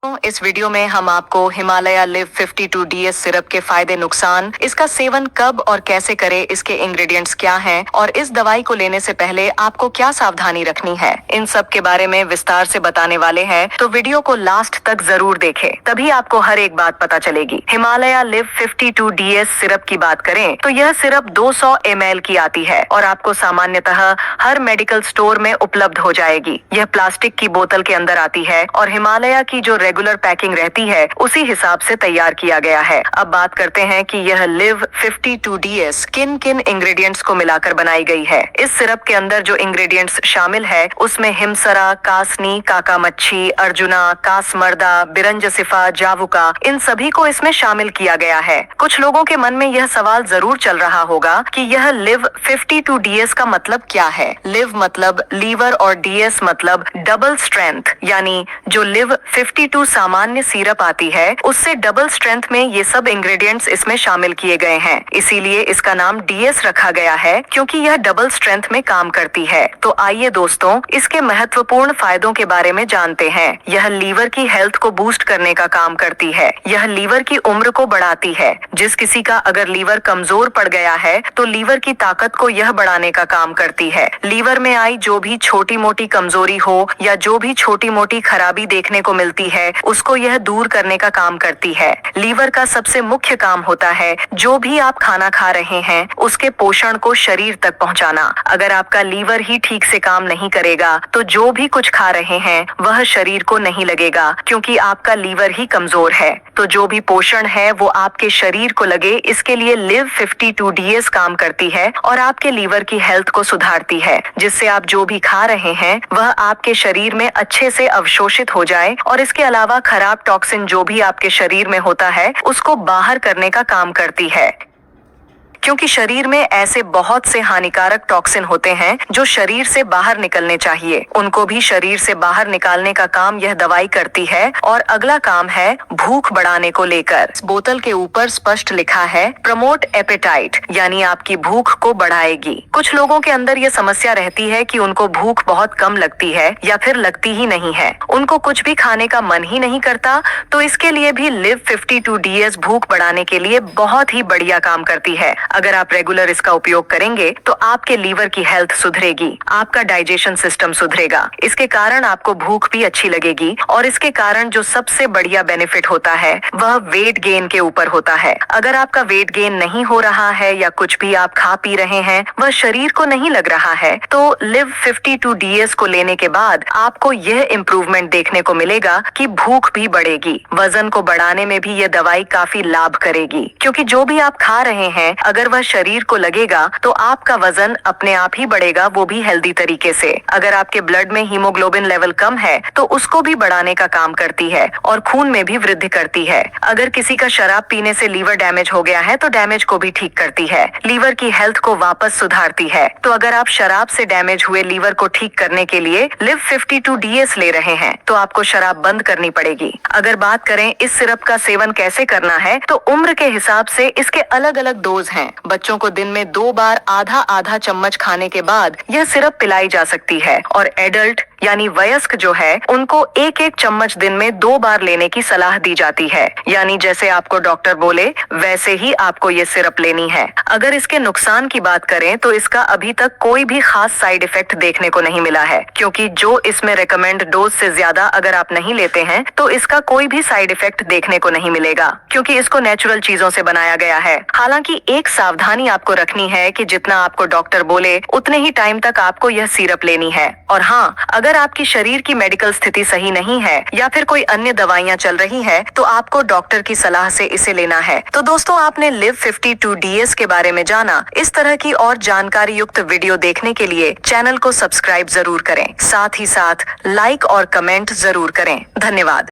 इस वीडियो में हम आपको हिमालय लिव 52 DS सिरप के फायदे नुकसान, इसका सेवन कब और कैसे करें, इसके इंग्रेडिएंट्स क्या हैं और इस दवाई को लेने से पहले आपको क्या सावधानी रखनी है, इन सब के बारे में विस्तार से बताने वाले हैं। तो वीडियो को लास्ट तक जरूर देखें, तभी आपको हर एक बात पता चलेगी। हिमालय लिव 52 DS सिरप की बात करें तो यह सिरप 200 ml की आती है और आपको सामान्यतः हर मेडिकल स्टोर में उपलब्ध हो जाएगी। यह प्लास्टिक की बोतल के अंदर आती है और हिमालय की जो रेगुलर पैकिंग रहती है उसी हिसाब से तैयार किया गया है। अब बात करते हैं कि यह लिव 52 DS किन किन इंग्रेडिएंट्स को मिलाकर बनाई गई है। इस सिरप के अंदर जो इंग्रेडिएंट्स शामिल है उसमें हिमसरा, कासनी, काका मच्छी, अर्जुना, कासमर्दा, बिरंजसिफा, जावुका, इन सभी को इसमें शामिल किया गया है। कुछ लोगों के मन में यह सवाल जरूर चल रहा होगा कि यह लिव 52 DS का मतलब क्या है। लिव मतलब लीवर और DS मतलब डबल स्ट्रेंथ, यानी जो लिव 52 सामान्य सिरप आती है उससे डबल स्ट्रेंथ में ये सब इंग्रेडिएंट्स इसमें शामिल किए गए हैं। इसीलिए इसका नाम DS रखा गया है क्योंकि यह डबल स्ट्रेंथ में काम करती है। तो आइए दोस्तों, इसके महत्वपूर्ण फायदों के बारे में जानते हैं। यह लीवर की हेल्थ को बूस्ट करने का काम करती है। यह लीवर की उम्र को बढ़ाती है। जिस किसी का अगर लीवर कमजोर पड़ गया है तो लीवर की ताकत को यह बढ़ाने का काम करती है। लीवर में आई जो भी छोटी मोटी कमजोरी हो या जो भी छोटी मोटी खराबी देखने को मिलती है उसको यह दूर करने का काम करती है। लीवर का सबसे मुख्य काम होता है जो भी आप खाना खा रहे हैं उसके पोषण को शरीर तक पहुंचाना। अगर आपका लीवर ही ठीक से काम नहीं करेगा तो जो भी कुछ खा रहे हैं वह शरीर को नहीं लगेगा क्योंकि आपका लीवर ही कमजोर है। तो जो भी पोषण है वो आपके शरीर को लगे, इसके लिए लिव 52 DS काम करती है और आपके लीवर की हेल्थ को सुधारती है, जिससे आप जो भी खा रहे हैं वह आपके शरीर में अच्छे से अवशोषित हो जाए और इसके अलावा खराब टॉक्सिन जो भी आपके शरीर में होता है उसको बाहर करने का काम करती है। क्योंकि शरीर में ऐसे बहुत से हानिकारक टॉक्सिन होते हैं जो शरीर से बाहर निकलने चाहिए, उनको भी शरीर से बाहर निकालने का काम यह दवाई करती है। और अगला काम है भूख बढ़ाने को लेकर। इस बोतल के ऊपर स्पष्ट लिखा है प्रमोट एपेटाइट, यानी आपकी भूख को बढ़ाएगी। कुछ लोगों के अंदर यह समस्या रहती है कि उनको भूख बहुत कम लगती है या फिर लगती ही नहीं है, उनको कुछ भी खाने का मन ही नहीं करता। तो इसके लिए भी लिव 52 DS भूख बढ़ाने के लिए बहुत ही बढ़िया काम करती है। अगर आप रेगुलर इसका उपयोग करेंगे तो आपके लीवर की हेल्थ सुधरेगी, आपका डाइजेशन सिस्टम सुधरेगा, इसके कारण आपको भूख भी अच्छी लगेगी और इसके कारण जो सबसे बढ़िया बेनिफिट होता है वह वेट गेन के ऊपर होता है। अगर आपका वेट गेन नहीं हो रहा है या कुछ भी आप खा पी रहे हैं वह शरीर को नहीं लग रहा है तो लिव 52 DS को लेने के बाद आपको यह इम्प्रूवमेंट देखने को मिलेगा कि भूख भी बढ़ेगी। वजन को बढ़ाने में भी यह दवाई काफी लाभ करेगी क्योंकि जो भी आप खा रहे हैं अगर वह शरीर को लगेगा तो आपका वजन अपने आप ही बढ़ेगा, वो भी हेल्दी तरीके से। अगर आपके ब्लड में हीमोग्लोबिन लेवल कम है तो उसको भी बढ़ाने का काम करती है और खून में भी वृद्धि करती है। अगर किसी का शराब पीने से लीवर डैमेज हो गया है तो डैमेज को भी ठीक करती है, लीवर की हेल्थ को वापस सुधारती है। तो अगर आप शराब से डैमेज हुए लीवर को ठीक करने के लिए लिव 52 DS ले रहे हैं तो आपको शराब बंद करनी पड़ेगी। अगर बात करें इस सिरप का सेवन कैसे करना है तो उम्र के हिसाब से इसके अलग अलग डोज हैं। बच्चों को दिन में 2 बार आधा आधा चम्मच खाने के बाद यह सिरप पिलाई जा सकती है और एडल्ट यानी वयस्क जो है उनको 1-1 चम्मच दिन में 2 बार लेने की सलाह दी जाती है, यानी जैसे आपको डॉक्टर बोले वैसे ही आपको ये सिरप लेनी है। अगर इसके नुकसान की बात करें तो इसका अभी तक कोई भी खास साइड इफेक्ट देखने को नहीं मिला है, क्योंकि जो इसमें रिकमेंड डोज से ज्यादा अगर आप नहीं लेते हैं तो इसका कोई भी साइड इफेक्ट देखने को नहीं मिलेगा, क्योंकि इसको नेचुरल चीजों से बनाया गया है। हालांकि एक सावधानी आपको रखनी है कि जितना आपको डॉक्टर बोले उतने ही टाइम तक आपको यह सिरप लेनी है। और हाँ, अगर आपकी शरीर की मेडिकल स्थिति सही नहीं है या फिर कोई अन्य दवाइयां चल रही हैं तो आपको डॉक्टर की सलाह से इसे लेना है। तो दोस्तों, आपने लिव 52 DS के बारे में जाना। इस तरह की और जानकारी युक्त वीडियो देखने के लिए चैनल को सब्सक्राइब जरूर करें, साथ ही साथ लाइक और कमेंट जरूर करें। धन्यवाद।